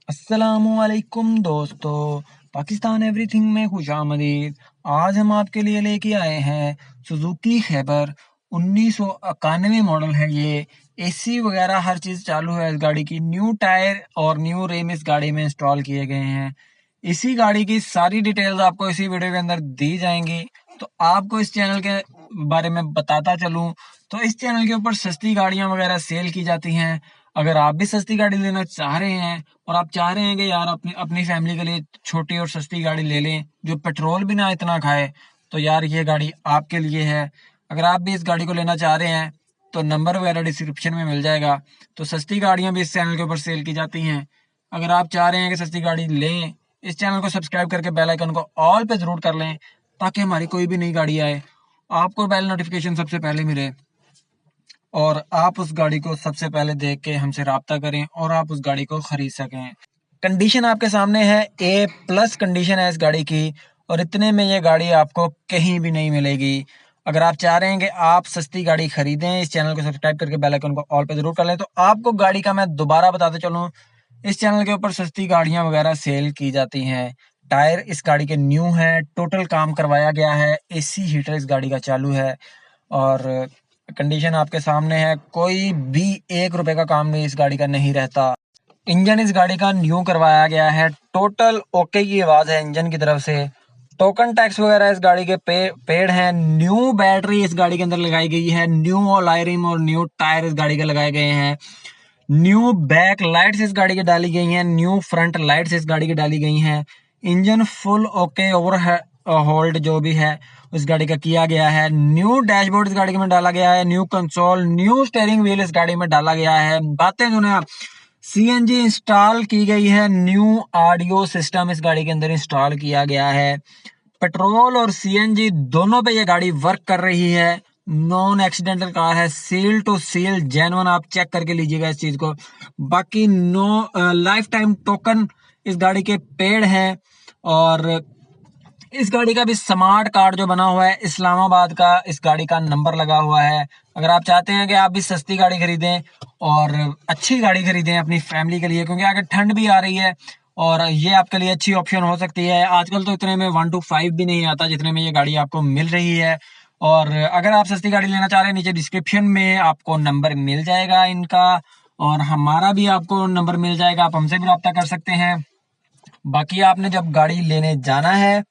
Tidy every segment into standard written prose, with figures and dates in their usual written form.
अस्सलामुअलैकुम दोस्तों। पाकिस्तान एवरीथिंग में खुशामदीद। आज हम आपके लिए लेके आए हैं सुजुकी खैबर 1991 मॉडल है ये। एसी वगैरह हर चीज चालू है इस गाड़ी की। न्यू टायर और न्यू रिम इस गाड़ी में इंस्टॉल किए गए हैं। इसी गाड़ी की सारी डिटेल्स आपको इसी वीडियो के अंदर दी जाएंगी। तो आपको इस चैनल के बारे में बताता चलूं तो इस चैनल के ऊपर सस्ती गाड़ियां वगैरह सेल की जाती हैं। अगर आप भी सस्ती गाड़ी लेना चाह रहे हैं और आप चाह रहे हैं कि यार अपनी अपनी फैमिली के लिए छोटी और सस्ती गाड़ी ले लें जो पेट्रोल भी ना इतना खाए, तो यार ये गाड़ी आपके लिए है। अगर आप भी इस गाड़ी को लेना चाह रहे हैं तो नंबर वगैरह डिस्क्रिप्शन में मिल जाएगा। तो सस्ती गाड़ियां भी इस चैनल के ऊपर सेल की जाती हैं। अगर आप चाह रहे हैं कि सस्ती गाड़ी लें, इस चैनल को सब्सक्राइब करके बेल आइकन को ऑल पे जरूर कर लें ताकि हमारी कोई भी नई गाड़ी आए आपको बेल नोटिफिकेशन सबसे पहले मिले और आप उस गाड़ी को सबसे पहले देख के हमसे राब्ता करें और आप उस गाड़ी को खरीद सकें। कंडीशन आपके सामने है, ए प्लस कंडीशन है इस गाड़ी की और इतने में ये गाड़ी आपको कहीं भी नहीं मिलेगी। अगर आप चाह रहे हैं कि आप सस्ती गाड़ी खरीदें, इस चैनल को सब्सक्राइब करके बेल आइकन को ऑल पे जरूर कर लें। तो आपको गाड़ी का मैं दोबारा बताते चलूं, इस चैनल के ऊपर सस्ती गाड़ियां वगैरह सेल की जाती हैं। टायर इस गाड़ी के न्यू हैं, टोटल काम करवाया गया है, एसी हीटर इस गाड़ी का चालू है और कंडीशन आपके सामने है। कोई भी ₹1 का काम भी इस गाड़ी का नहीं रहता। इंजन इस गाड़ी का न्यू करवाया गया है, टोटल ओके की आवाज है इंजन की तरफ से। टोकन टैक्स वगैरह इस गाड़ी के पेड हैं। न्यू बैटरी इस गाड़ी के अंदर लगाई गई है, न्यू ऑयल रिम और न्यू टायर इस गाड़ी के लगाए गए हैं। न्यू बैक लाइट्स इस गाड़ी की डाली गई हैं, न्यू फ्रंट लाइट्स इस गाड़ी की डाली गई हैं। Engine full okay over hold जो भी है उस गाड़ी का किया गया है। न्यू डैशबोर्ड इस गाड़ी में डाला गया है, new console, new steering wheel इस गाड़ी में डाला गया है। बातें सुने आप, सीएनजी इंस्टॉल की गई है, न्यू ऑडियो सिस्टम इस गाड़ी के अंदर इंस्टॉल किया गया है। पेट्रोल और सीएनजी दोनों पे ये गाड़ी वर्क कर रही है। नॉन एक्सीडेंटल कार है, सील टू सील जेन्युइन, आप चेक करके लीजिएगा इस चीज को। बाकी नो लाइफ टाइम टोकन इस गाड़ी के पेड़ हैं और इस गाड़ी का भी स्मार्ट कार्ड जो बना हुआ है इस्लामाबाद का, इस गाड़ी का नंबर लगा हुआ है। अगर आप चाहते हैं कि आप भी सस्ती गाड़ी खरीदें और अच्छी गाड़ी खरीदें अपनी फैमिली के लिए, क्योंकि आगे ठंड भी आ रही है और ये आपके लिए अच्छी ऑप्शन हो सकती है। आजकल तो इतने में 125 भी नहीं आता जितने में ये गाड़ी आपको मिल रही है। और अगर आप सस्ती गाड़ी लेना चाह रहे हैं, नीचे डिस्क्रिप्शन में आपको नंबर मिल जाएगा इनका और हमारा भी आपको नंबर मिल जाएगा, आप हमसे भी रब्ता कर सकते हैं। बाकी आपने जब गाड़ी लेने जाना है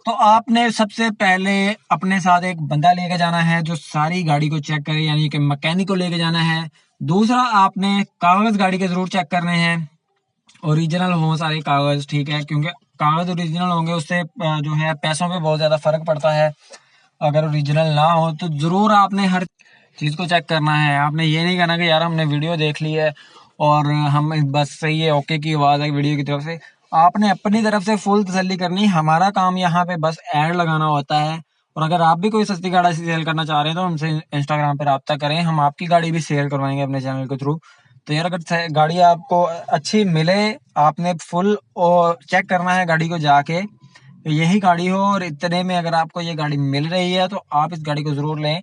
तो आपने सबसे पहले अपने साथ एक बंदा लेके जाना है जो सारी गाड़ी को चेक करे, यानी कि मैकेनिक को लेके जाना है। दूसरा, आपने कागज गाड़ी के जरूर चेक करने हैं, ओरिजिनल हो सारे कागज, ठीक है, क्योंकि कागज ओरिजिनल होंगे उससे जो है पैसों पे बहुत ज्यादा फर्क पड़ता है। अगर ओरिजिनल ना हो तो जरूर आपने हर चीज को चेक करना है। आपने ये नहीं कहना कि यार हमने वीडियो देख ली है और हम बस सही है, ओके की आवाज है वीडियो की तरफ से। आपने अपनी तरफ से फुल तसल्ली करनी। हमारा काम यहाँ पे बस ऐड लगाना होता है। और अगर आप भी कोई सस्ती गाड़ी सेल करना चाह रहे हैं तो हमसे इंस्टाग्राम पे राब्ता करें, हम आपकी गाड़ी भी सेल करवाएंगे अपने चैनल के थ्रू। तो यार अगर गाड़ी आपको अच्छी मिले, आपने फुल चेक करना है गाड़ी को जाके, यही गाड़ी हो और इतने में अगर आपको ये गाड़ी मिल रही है तो आप इस गाड़ी को जरूर लें।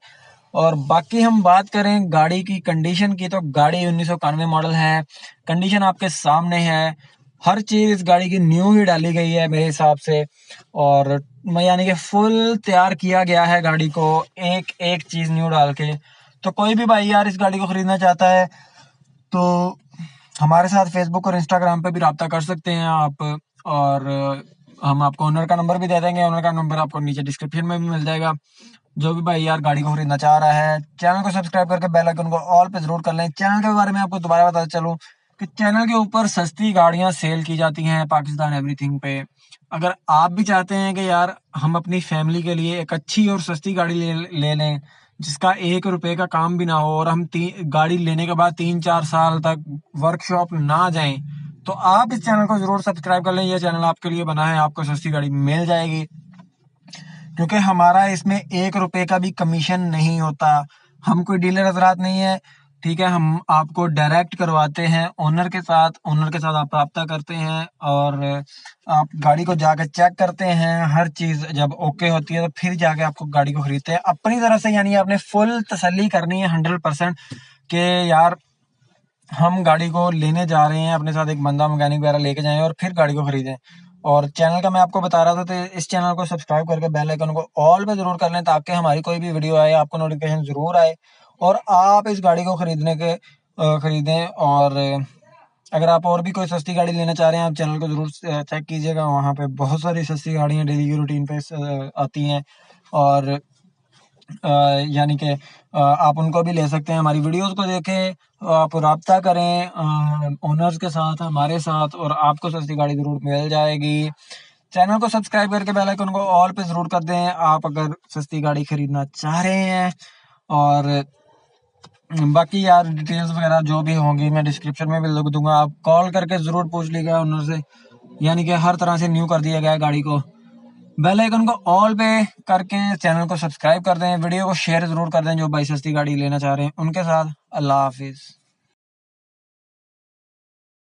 और बाकी हम बात करें गाड़ी की कंडीशन की, तो गाड़ी 1991 मॉडल है, कंडीशन आपके सामने है। हर चीज इस गाड़ी की न्यू ही डाली गई है मेरे हिसाब से और यानी कि फुल तैयार किया गया है गाड़ी को, एक एक चीज न्यू डाल के। तो कोई भी भाई यार इस गाड़ी को खरीदना चाहता है तो हमारे साथ फेसबुक और इंस्टाग्राम पे भी रब्ता कर सकते हैं आप। और हम आपको ओनर का नंबर भी दे देंगे, ओनर का नंबर आपको नीचे डिस्क्रिप्शन में भी मिल जाएगा। जो भी भाई यार गाड़ी को खरीदना चाह रहा है, चैनल को सब्सक्राइब करके बेल आइकन को ऑल पे जरूर कर लें। चैनल के बारे में आपको दोबारा बताता चलूं कि चैनल के ऊपर सस्ती गाड़ियां सेल की जाती हैं पाकिस्तान एवरीथिंग पे। अगर आप भी चाहते हैं कि यार हम अपनी फैमिली के लिए एक अच्छी और सस्ती गाड़ी ले लें जिसका ₹1 का काम भी ना हो और हम गाड़ी लेने के बाद 3-4 साल तक वर्कशॉप ना जाएं, तो आप इस चैनल को जरूर सब्सक्राइब कर लें। यह चैनल आपके लिए बना है, आपको सस्ती गाड़ी मिल जाएगी क्योंकि हमारा इसमें ₹1 का भी कमीशन नहीं होता। हम कोई डीलर हजरात नहीं है, ठीक है। हम आपको डायरेक्ट करवाते हैं ओनर के साथ, ओनर के साथ आप राब्ता करते हैं और आप गाड़ी को जाकर चेक करते हैं। हर चीज जब ओके होती है तो फिर जाके आपको गाड़ी को खरीदते हैं अपनी तरफ से, यानी आपने फुल तसल्ली करनी है 100% के यार हम गाड़ी को लेने जा रहे हैं, अपने साथ एक बंदा मैकेनिक वगैरह लेके जाएं और फिर गाड़ी को खरीदें। और चैनल का मैं आपको बता रहा था, तो इस चैनल को सब्सक्राइब करके बेल आइकन को ऑल पे जरूर कर लें, ताकि हमारी कोई भी वीडियो आए आपको नोटिफिकेशन जरूर आए और आप इस गाड़ी को खरीदें। और अगर आप और भी कोई सस्ती गाड़ी लेना चाह रहे हैं, आप चैनल को जरूर चेक कीजिएगा, वहाँ पे बहुत सारी सस्ती गाड़ियाँ डेली की रूटीन पे आती हैं। और यानी कि आप उनको भी ले सकते हैं, हमारी वीडियोस को देखें, आप राब्ता करें ओनर्स के साथ, हमारे साथ, और आपको सस्ती गाड़ी ज़रूर मिल जाएगी। चैनल को सब्सक्राइब करके बेल आइकन को ऑल पे ज़रूर कर दें, आप अगर सस्ती गाड़ी खरीदना चाह रहे हैं। और बाकी यार डिटेल्स वगैरह जो भी होंगी मैं डिस्क्रिप्शन में भी लिख दूंगा, आप कॉल करके ज़रूर पूछ लीजिएगा ओनर से। यानी कि हर तरह से न्यू कर दिया गया है गाड़ी को। बेल आइकन को ऑल पे करके चैनल को सब्सक्राइब कर दें, वीडियो को शेयर जरूर कर दें जो भाई सस्ती गाड़ी लेना चाह रहे हैं उनके साथ। अल्लाह हाफिज।